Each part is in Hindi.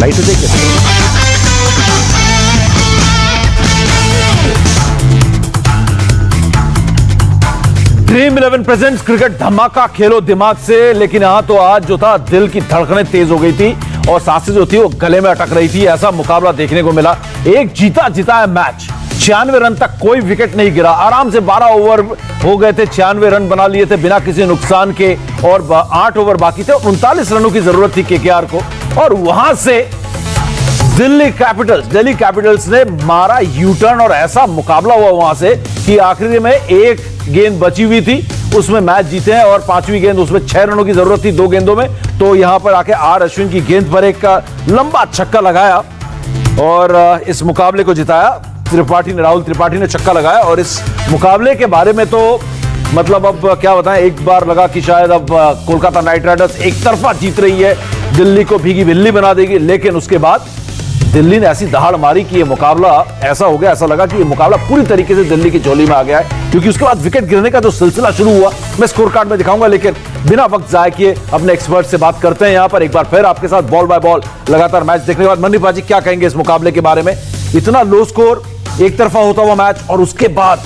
लाइट हो जाएगी। ड्रीम 11 प्रेजेंट्स क्रिकेट धमाका, खेलो दिमाग से। लेकिन यहां तो आज जो था दिल की धड़कनें तेज हो गई थी और सांसें जो थी वो गले में अटक रही थी। ऐसा मुकाबला देखने को मिला। एक जीता जिताया मैच, 96 रन तक कोई विकेट नहीं गिरा। आराम से 12 ओवर हो गए थे, 96 रन बना लिए थे बिना किसी नुकसान के और 8 ओवर बाकी थे। 39 रनों की जरूरत थी केकेआर को और वहां से दिल्ली कैपिटल्स ने मारा यू टर्न और ऐसा मुकाबला हुआ वहां से कि आखिरी में एक गेंद बची हुई थी, उसमें मैच जीते हैं और 5वीं गेंद, उसमें 6 रनों की जरूरत थी 2 गेंदों में। तो यहां पर आके आर अश्विन की गेंद पर एक लंबा छक्का लगाया और इस मुकाबले को जिताया। राहुल त्रिपाठी ने छक्का लगाया और इस मुकाबले के बारे में तो मतलब अब क्या बताएं, एक बार लगा कि शायद अब कोलकाता नाइट राइडर्स एक तरफा जीत रही है, दिल्ली को भीगी बिल्ली बना देगी। लेकिन उसके बाद दिल्ली ने ऐसी दहाड़ मारी कि ये मुकाबला ऐसा हो गया, ऐसा लगा कि ये मुकाबला पूरी तरीके से दिल्ली की झोली में आ गया है, क्योंकि उसके बाद विकेट गिरने का जो सिलसिला शुरू हुआ मैं स्कोर कार्ड में दिखाऊंगा। लेकिन बिना वक्त जाए किए अपने एक्सपर्ट से बात करते हैं। यहां पर एक बार फिर आपके साथ बॉल बाय बॉल लगातार मैच देखने के बाद मनीष भाजी क्या कहेंगे इस मुकाबले के बारे में? इतना लो स्कोर, एक तरफा होता हुआ मैच और उसके बाद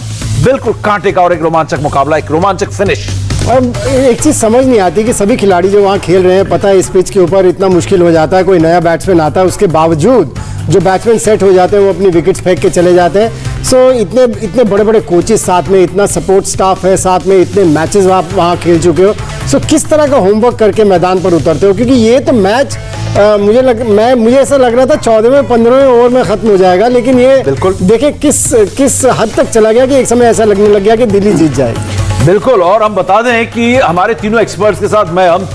बिल्कुल कांटे का और एक रोमांचक मुकाबला, एक रोमांचक फिनिश। और एक चीज समझ नहीं आती कि सभी खिलाड़ी जो वहाँ खेल रहे हैं, पता है इस पिच के ऊपर इतना मुश्किल हो जाता है, कोई नया बैट्समैन आता है, उसके बावजूद जो बैट्समैन सेट हो जाते हैं वो अपनी विकेट्स फेंक के चले जाते हैं। सो इतने बड़े बड़े कोचेस साथ में, इतना सपोर्ट स्टाफ है साथ में, इतने मैचेस आप वहाँ खेल चुके हो। सो किस तरह का होमवर्क करके मैदान पर उतरते हो? क्योंकि ये तो मैच मुझे ऐसा लग रहा था 14वें 15वें ओवर में खत्म हो जाएगा, लेकिन ये बिल्कुल देखिए किस हद तक चला गया कि एक समय ऐसा लगने लग गया कि दिल्ली जीत जाएगी। बिल्कुल। और हम बता दें कि हमारे तीनों एक्सपर्ट्स के साथ हम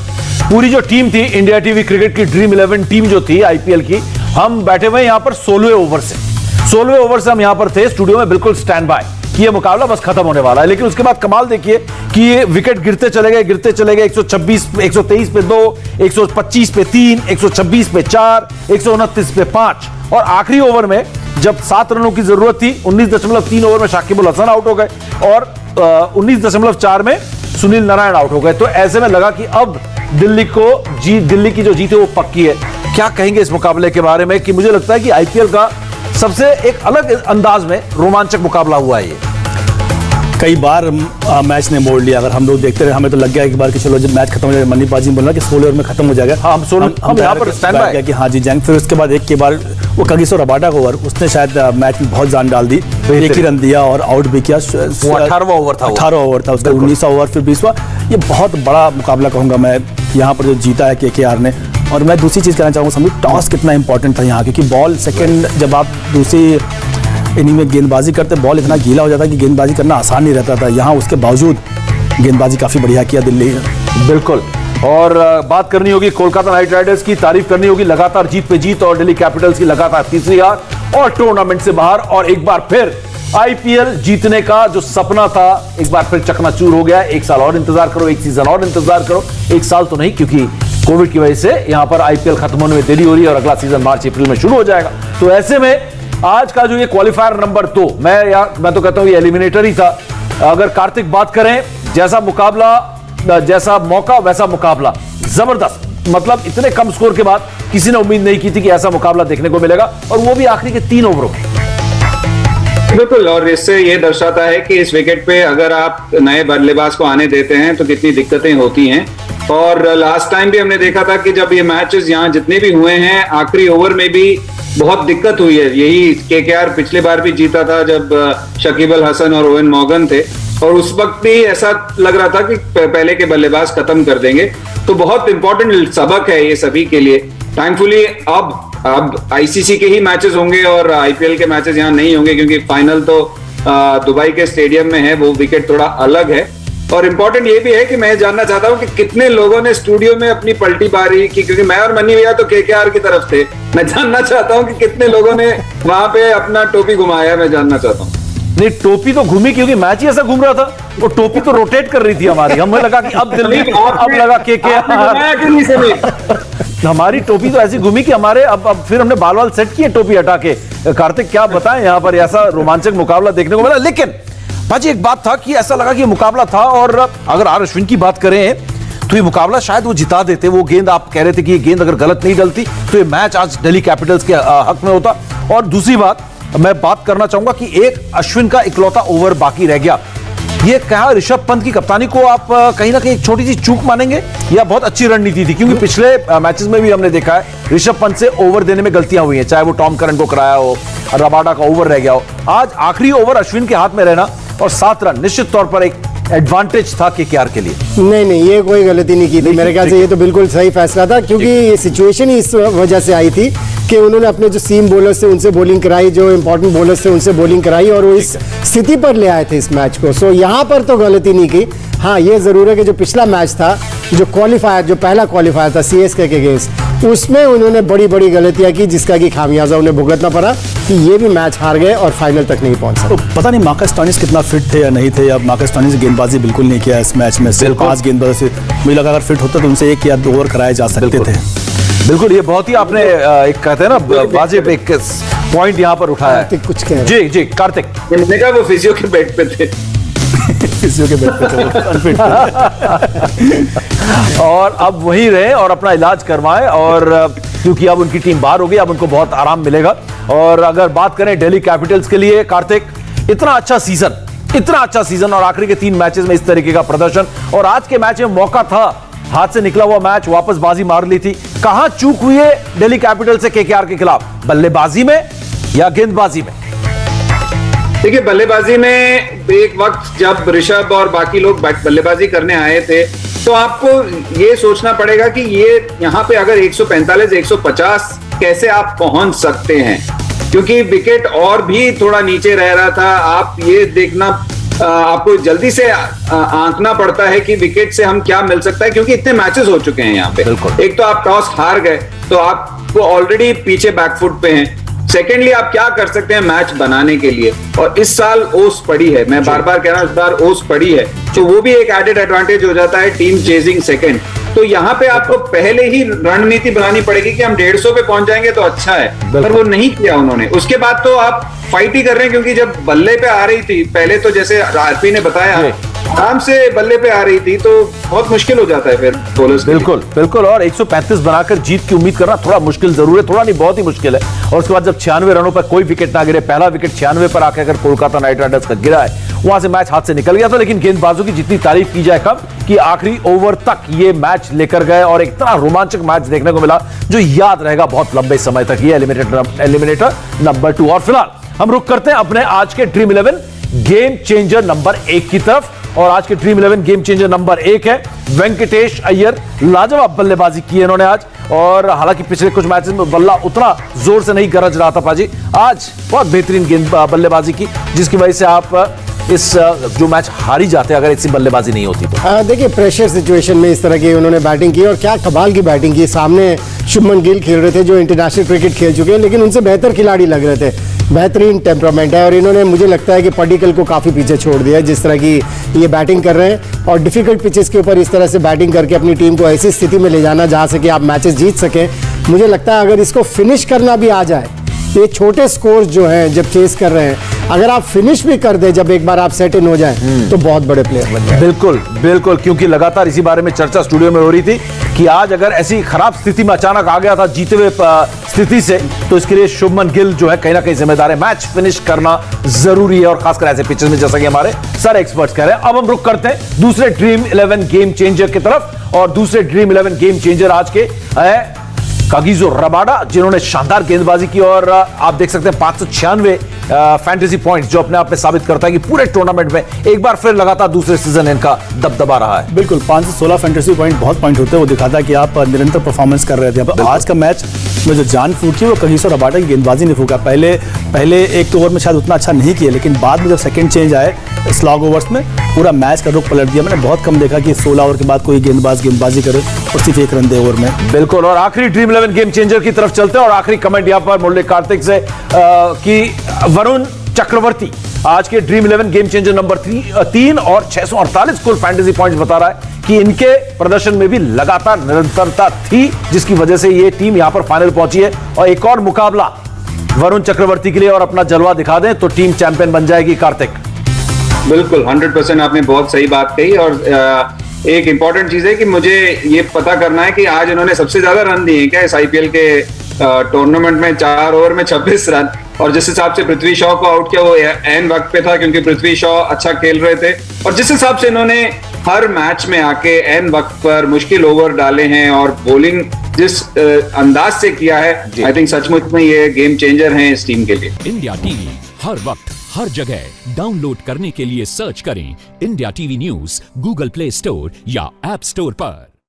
पूरी जो टीम थी इंडिया टीवी क्रिकेट की ड्रीम 11 टीम जो थी आईपीएल की, हम बैठे हुए यहाँ पर 16वें ओवर से हम यहाँ पर थे स्टूडियो में, बिल्कुल स्टैंड बाय कि ये मुकाबला बस खत्म होने वाला है। लेकिन उसके बाद कमाल देखिए कि ये विकेट गिरते चले गए 123 पे 2, 125 पे 3, 126 पे 4, 129 पे 5 और आखिरी ओवर में जब 7 रनों की जरूरत थी 19.3 ओवर में शाकिब अल हसन आउट हो गए और 19.4 में सुनील नारायण आउट हो गए। तो ऐसे में लगा कि अब दिल्ली की जो जीत है वो पक्की है। क्या कहेंगे इस मुकाबले के बारे में? कि मुझे लगता है कि आईपीएल का सबसे एक अलग अंदाज में रोमांचक मुकाबला हुआ है ये। कई बार मैच ने मोड़ लिया, अगर हम लोग देखते रहे हमें तो लग गया एक बार कि चलो जब मैच खत्म हो जाएगा, मनी बाजी बोल रहा कि 16 ओवर में खत्म हो जाएगा। हाँ, हम यहाँ पर स्टैंड बाय किया कि हाँ जी जाएंगे। फिर उसके बाद एक के बार वो कगिसो रबाडा को ओवर, उसने शायद मैच में बहुत जान डाल दी, एक ही रन दिया और आउट भी किया। 18वां ओवर था उसका, 19वां ओवर फिर 20वां। ये बहुत बड़ा मुकाबला कहूँगा मैं यहाँ पर जो जीता है केकेआर ने। और मैं दूसरी चीज़ कहना चाहूँगा समीर, टॉस कितना इंपॉर्टेंट था यहाँ, क्योंकि बॉल सेकंड जब आप दूसरी इनिंग में गेंदबाजी करते बॉल इतना गीला हो जाता है कि गेंदबाजी करना आसान नहीं रहता था। यहाँ उसके बावजूद गेंदबाजी काफ़ी बढ़िया किया दिल्ली ने। बिल्कुल। और बात करनी होगी कोलकाता नाइट राइडर्स की, तारीफ करनी होगी लगातार जीत पे जीत और दिल्ली कैपिटल्स की लगातार तीसरी हार और टूर्नामेंट से बाहर। और एक बार फिर आईपीएल जीतने का जो सपना था एक बार फिर चकनाचूर हो गया। एक साल और इंतजार करो, एक सीजन और इंतजार करो। एक साल तो नहीं, क्योंकि कोविड की वजह से यहां पर आईपीएल खत्म होने में देरी हो रही है और अगला सीजन मार्च अप्रैल में शुरू हो जाएगा। तो ऐसे में आज का जो ये क्वालिफायर नंबर 2, मैं तो कहता हूं ये एलिमिनेटर ही था। अगर कार्तिक बात करें, जैसा मुकाबला, जैसा मौका वैसा मुकाबला, जबरदस्त। मतलब इतने कम स्कोर के बाद किसी ने उम्मीद नहीं की थी कि ऐसा मुकाबला देखने को मिलेगा और वो भी आखिरी के 3 ओवरों में। बिल्कुल। और इससे ये दर्शाता है कि इस विकेट पे अगर आप नए बल्लेबाज को आने देते हैं तो कितनी दिक्कतें होती हैं। और लास्ट टाइम भी हमने देखा था कि जब ये मैचेस यहाँ जितने भी हुए हैं आखिरी ओवर में भी बहुत दिक्कत हुई है। यही केकेआर पिछले बार भी जीता था जब शकीब अल हसन और ओवेन मॉर्गन थे और उस वक्त भी ऐसा लग रहा था कि पहले के बल्लेबाज खत्म कर देंगे। तो बहुत इंपॉर्टेंट सबक है ये सभी के लिए। थैंकफुली अब आईसीसी के ही मैचेस होंगे और आईपीएल के मैचेस यहाँ नहीं होंगे, क्योंकि फाइनल तो दुबई के स्टेडियम में है, वो विकेट थोड़ा अलग है। और इम्पोर्टेंट ये भी है कि मैं जानना चाहता हूँ कि कितने लोगों ने स्टूडियो में अपनी पलटी बारी की, क्योंकि मैं और मनी भैया तो केकेआर की तरफ थे। मैं जानना चाहता हूँ कि कितने लोगों ने वहां पे अपना टोपी घुमाया, मैं जानना चाहता हूँ। नहीं, टोपी तो घूमी क्योंकि मैच ही ऐसा घूम रहा था, वो टोपी तो रोटेट कर रही थी हमारी। हमें लगा कि अब दिल्ली, अब लगा केकेआर। हमारी टोपी तो ऐसी घूमी कि हमारे अब फिर हमने बाल वाल सेट किए टोपी हटा के। कार्तिक क्या बताएं, यहाँ पर ऐसा रोमांचक मुकाबला देखने को मिला। लेकिन भाजी एक बात था कि ऐसा लगा कि ये मुकाबला था। और अगर आर अश्विन की बात करें तो ये मुकाबला शायद वो जिता देते। वो गेंद आप कह रहे थे कि ये गेंद अगर गलत नहीं डलती तो ये मैच आज दिल्ली कैपिटल्स के हक में होता। और दूसरी बात मैं बात करना चाहूंगा कि एक अश्विन का इकलौता ओवर बाकी रह गया। ये कहा ऋषभ पंत की कप्तानी को आप कहीं ना कहीं एक छोटी सी चूक मानेंगे या बहुत अच्छी रणनीति थी? क्योंकि पिछले मैचेस में भी हमने देखा है ऋषभ पंत से ओवर देने में गलतियां हुई हैं, चाहे वो टॉम करन को कराया हो, रबाडा का ओवर रह गया हो। आज आखिरी ओवर अश्विन के हाथ में रहना और 7 रन निश्चित तौर पर एक एडवांटेज था केकेआर के लिए। नहीं, ये कोई गलती नहीं की थी मेरे ख्याल से। ये तो बिल्कुल सही फैसला था, क्योंकि ये सिचुएशन ही इस वजह से आई थी कि उन्होंने अपने जो सीम बॉलर्स थे उनसे बॉलिंग कराई, जो इंपॉर्टेंट बॉलर्स थे उनसे बॉलिंग कराई और वो इस स्थिति पर ले आए थे इस मैच को। सो यहाँ पर तो गलती नहीं की। हाँ, ये जरूर है कि जो पिछला मैच था, जो क्वालिफायर, जो पहला क्वालिफायर था सीएसके के अगेंस्ट, उसमें उन्होंने बड़ी बड़ी गलतियां की, जिसका कि खामियाजा उन्हें भुगतना पड़ा कि ये भी मैच हार गए और फाइनल तक नहीं पहुंच सके। तो पता नहीं मार्कस स्टोइनिस कितना फिट थे या नहीं थे, या मार्कस स्टोइनिस ने गेंदबाजी बिल्कुल नहीं किया इस मैच में। सिर्फ 5 गेंदबाजों से मुझे लगा अगर फिट होता तो उनसे 1 या 2 ओवर कराए जा सकते थे। बिल्कुल, ये बहुत ही आपने एक कहते हैं ना वाजिब एक पॉइंट यहाँ पर उठाया है। कुछ कह जी जी कार्तिक, मैंने कहा वो फिजियो के बेड पे थे। फिजियो के बेड पे थे, अनफिट थे। और अब वहीं रहे और अपना इलाज करवाएं। और क्योंकि अब उनकी टीम बाहर हो गई, अब उनको बहुत आराम मिलेगा। और अगर बात करें दिल्ली कैपिटल्स के लिए, कार्तिक, इतना अच्छा सीजन और आखिरी के 3 मैचेस में इस तरीके का प्रदर्शन, और आज के मैच में मौका था, हाथ से निकला हुआ मैच, वापस बाजी मार ली थी। कहां चूक हुई है दिल्ली कैपिटल्स से केकेआर के खिलाफ, बल्लेबाजी में या गेंदबाजी में? देखिए, बल्लेबाजी में एक वक्त जब ऋषभ और बाकी लोग बल्लेबाजी करने आए थे तो आपको ये सोचना पड़ेगा कि ये यहाँ पे अगर 145 150 कैसे आप पहुंच सकते हैं, क्योंकि विकेट और भी थोड़ा नीचे रह रहा था। आप ये देखना, आपको जल्दी से आंकना पड़ता है कि विकेट से हम क्या मिल सकता है, क्योंकि इतने मैचेस हो चुके हैं यहाँ पे। एक तो आप टॉस हार गए तो आपको ऑलरेडी पीछे बैकफुट पे हैं। सेकेंडली, आप क्या कर सकते हैं मैच बनाने के लिए, और इस साल ओस पड़ी है, मैं बार बार कह रहा हूं, इस बार ओस पड़ी है, तो वो भी एक एडेड एडवांटेज हो जाता है टीम चेजिंग सेकंड। तो यहाँ पे आपको पहले ही रणनीति बनानी पड़ेगी कि हम 150 पे पहुंच जाएंगे तो अच्छा है, पर वो नहीं किया उन्होंने। उसके बाद तो आप फाइट ही कर रहे हैं, क्योंकि जब बल्ले पे आ रही थी पहले, तो जैसे आरपी ने बताया, आराम से बल्ले पे आ रही थी, तो बहुत मुश्किल हो जाता है फिर बॉलर्स। बिल्कुल और 135 बनाकर जीत की उम्मीद करना थोड़ा मुश्किल जरूर है, थोड़ा नहीं बहुत ही मुश्किल है। और उसके बाद जब 96 रनों पर कोई विकेट ना गिरे, पहला विकेट 96 पर आकर अगर कोलकाता नाइट राइडर्स का गिरा है, वहां से मैच हाथ से निकल गया था। लेकिन गेंदबाजों की जितनी तारीफ की जाए कम, कि आखिरी ओवर तक ये मैच लेकर गए और एक इतना रोमांचक मैच देखने को मिला जो याद रहेगा बहुत लंबे समय तक। ये एलिमिनेटर नंबर 2। और फिलहाल हम रुक करते हैं अपने आज के ड्रीम 11 गेम चेंजर नंबर 1 की तरफ। और आज के ड्रीम 11 गेम चेंजर नंबर 1 है वेंकटेश अय्यर। लाजवाब बल्लेबाजी की है इन्होंने आज, और हालांकि पिछले कुछ मैचेस में बल्ला उतना जोर से नहीं गरज रहा था पाजी, आज बहुत बेहतरीन गेंद बल्लेबाजी की, जिसकी वजह से आप इस जो मैच हारी जाते अगर ऐसी बल्लेबाजी नहीं होती तो। देखिए, प्रेशर सिचुएशन में इस तरह की उन्होंने बैटिंग की और क्या कमाल की बैटिंग की। सामने शुभमन गिल खेल रहे थे जो इंटरनेशनल क्रिकेट खेल चुके हैं, लेकिन उनसे बेहतर खिलाड़ी लग रहे थे। बेहतरीन टेम्परामेंट है और इन्होंने, मुझे लगता है कि पडिक्कल को काफ़ी पीछे छोड़ दिया है जिस तरह की ये बैटिंग कर रहे हैं। और डिफिकल्ट पिचेस के ऊपर इस तरह से बैटिंग करके अपनी टीम को ऐसी स्थिति में ले जाना जहाँ से कि आप मैचेस जीत सकें, मुझे लगता है अगर इसको फिनिश करना भी आ जाए, ये छोटे स्कोर्स जो हैं जब चेस कर रहे हैं, अगर आप फिनिश भी कर दे जब एक बार आप सेट इन हो जाएं, तो बहुत बड़े प्लेयर बन जाए। बिल्कुल, क्योंकि लगातार इसी बारे में चर्चा स्टूडियो में हो रही थी कि आज अगर ऐसी खराब स्थिति में अचानक आ गया था जीते हुए स्थिति से, तो इसके लिए शुभमन गिल जो है कहीं ना कहीं जिम्मेदार है। मैच फिनिश करना जरूरी है, और खासकर ऐसे पिचेस में, जैसा कि हमारे सारे एक्सपर्ट्स कह रहे हैं। अब हम रुक करते हैं दूसरे ड्रीम 11 गेम चेंजर की तरफ, और दूसरे ड्रीम 11 गेम चेंजर आज के है कागिजो रबाडा, जिन्होंने शानदार गेंदबाजी की। और आप देख सकते हैं 596 फैंटेसी पॉइंट्स, जो अपने आप में साबित करता है कि पूरे टूर्नामेंट में एक बार फिर लगातार दूसरे सीजन इनका दबदबा रहा है। बिल्कुल, 516 फैंटेसी पॉइंट बहुत पॉइंट होते हैं, वो दिखाता है कि आप निरंतर परफॉर्मेंस कर रहे थे। आज का मैच में जो जान फूकी वो कागिजो रबाडा की गेंदबाजी ने फूका। पहले एक ओवर में शायद उतना अच्छा नहीं किया, लेकिन बाद में जब सेकंड चेंज आए स्लॉग ओवर्स में, पूरा मैच का रुख पलट दिया। मैंने बहुत कम देखा कि 16 ओवर के बाद कोई गेंदबाजी करे और सिर्फ 1 रन दे ओवर में। बिल्कुल, और आखिरी ड्रीम 11 गेम चेंजर की तरफ चलते हैं, और आखिरी कमेंट यहां पर मुरली कार्तिक से कि वरुण चक्रवर्ती आज के ड्रीम 11 गेम चेंजर नंबर 3 और 648 कुल फैंटेसी पॉइंट्स बता रहा है कि इनके प्रदर्शन में भी लगातार निरंतरता थी, जिसकी वजह से ये टीम यहां पर फाइनल पहुंची है। और एक और मुकाबला वरुण चक्रवर्ती के लिए और अपना जलवा दिखा दें तो टीम चैंपियन बन जाएगी। कार्तिक, बिल्कुल 100% आपने बहुत सही बात कही, और एक इंपॉर्टेंट चीज है कि मुझे ये पता करना है कि आज इन्होंने सबसे ज्यादा रन दिए हैं क्या इस आईपीएल के टूर्नामेंट में, 4 ओवर में 26 रन। और जिस हिसाब से पृथ्वी शॉ को आउट किया वो एन वक्त पे था, क्योंकि पृथ्वी शॉ अच्छा खेल रहे थे। और जिस हिसाब से इन्होंने हर मैच में आके एन वक्त पर मुश्किल ओवर डाले हैं और बॉलिंग जिस अंदाज से किया है, आई थिंक सचमुच में ये गेम चेंजर हैं इस टीम के लिए। इंडिया टीवी हर वक्त हर जगह डाउनलोड करने के लिए सर्च करें India TV news Google play store या ऐप स्टोर पर।